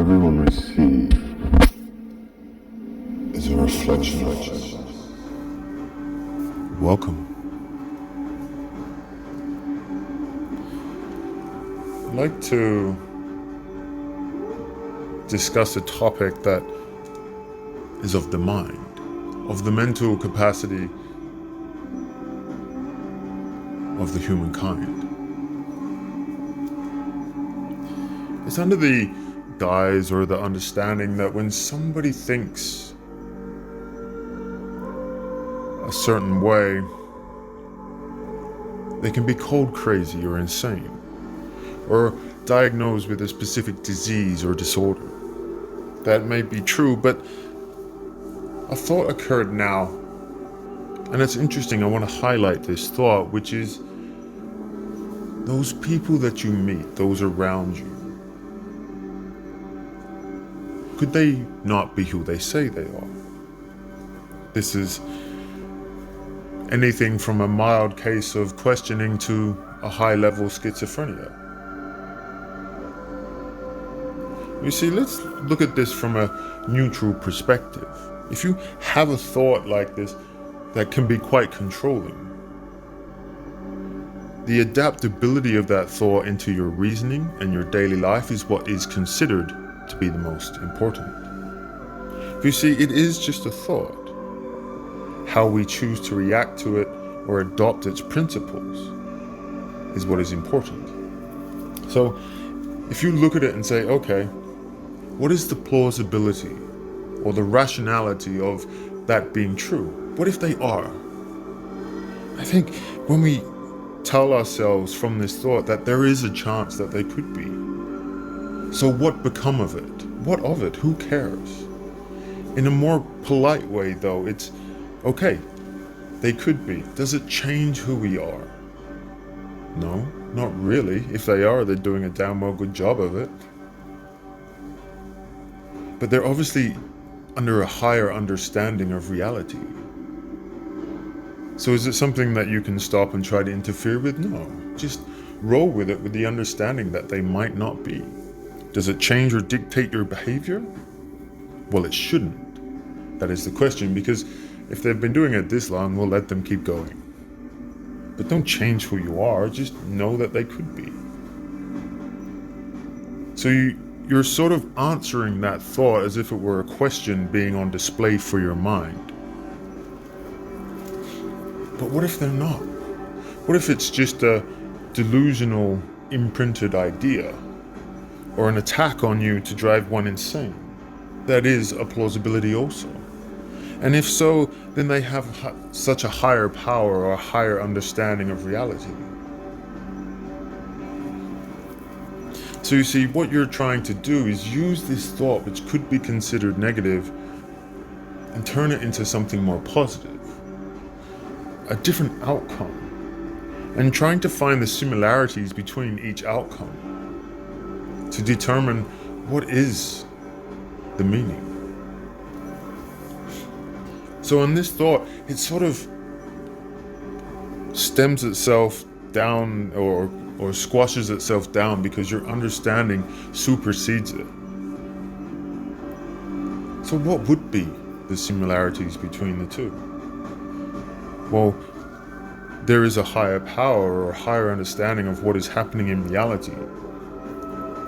everyone receives is a reflection of us. Welcome. I'd like to discuss a topic that is of the mind, of the mental capacity of the humankind. It's under the guise or the understanding that when somebody thinks a certain way, they can be called crazy or insane, or diagnosed with a specific disease or disorder. That may be true, but a thought occurred now, and it's interesting. I want to highlight this thought, which is those people that you meet, those around you, could they not be who they say they are? This is anything from a mild case of questioning to a high-level schizophrenia. You see, let's look at this from a neutral perspective. If you have a thought like this that can be quite controlling, the adaptability of that thought into your reasoning and your daily life is what is considered to be the most important. You see, it is just a thought. How we choose to react to it or adopt its principles is what is important. So, if you look at it and say, okay, what is the plausibility or the rationality of that being true? What if they are? I think when we tell ourselves from this thought that there is a chance that they could be, so what become of it? What of it? Who cares? In a more polite way, though, it's okay, they could be. Does it change who we are? No, not really. If they are, they're doing a damn well good job of it. But they're obviously under a higher understanding of reality. So is it something that you can stop and try to interfere with? No. Just roll with it with the understanding that they might not be. Does it change or dictate your behavior? Well, it shouldn't. That is the question, because if they've been doing it this long, we'll let them keep going. But don't change who you are, just know that they could be. So you're sort of answering that thought as if it were a question being on display for your mind. But what if they're not? What if it's just a delusional, imprinted idea? Or an attack on you to drive one insane? That is a plausibility also. And if so, then they have such a higher power or a higher understanding of reality. So you see, what you're trying to do is use this thought, which could be considered negative, and turn it into something more positive. A different outcome. And trying to find the similarities between each outcome to determine what is the meaning. So in this thought, it sort of stems itself down or squashes itself down because your understanding supersedes it. So what would be the similarities between the two? Well, there is a higher power or a higher understanding of what is happening in reality.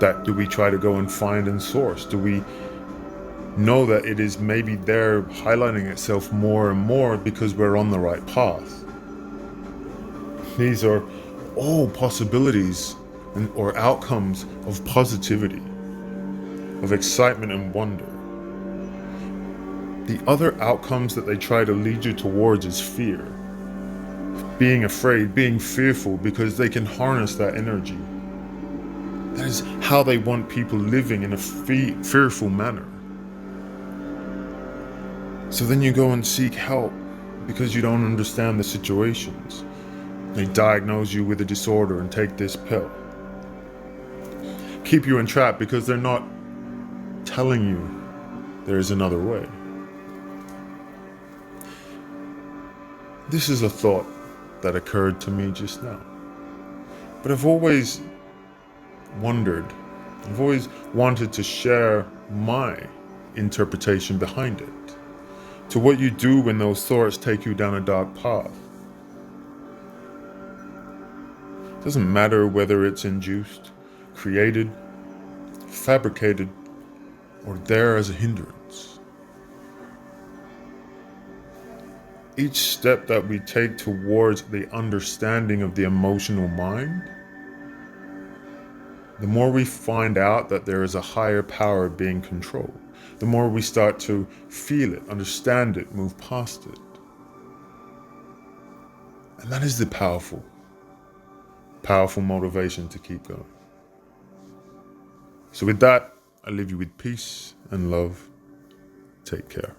That do we try to go and find and source? Do we know that it is maybe there highlighting itself more and more because we're on the right path? These are all possibilities or outcomes of positivity, of excitement and wonder. The other outcomes that they try to lead you towards is fear. Being afraid, being fearful, because they can harness that energy. That is how they want people living in a fearful manner. So then you go and seek help because you don't understand the situations. They diagnose you with a disorder and take this pill. Keep you entrapped because they're not telling you there is another way. This is a thought that occurred to me just now. But I've always wondered I've always wanted to share my interpretation behind it, to what you do when those thoughts take you down a dark path. It doesn't matter whether it's induced, created, fabricated, or there as a hindrance. Each step that we take towards the understanding of the emotional mind, the more we find out that there is a higher power being controlled, the more we start to feel it, understand it, move past it. And that is the powerful motivation to keep going. So with that, I leave you with peace and love. Take care.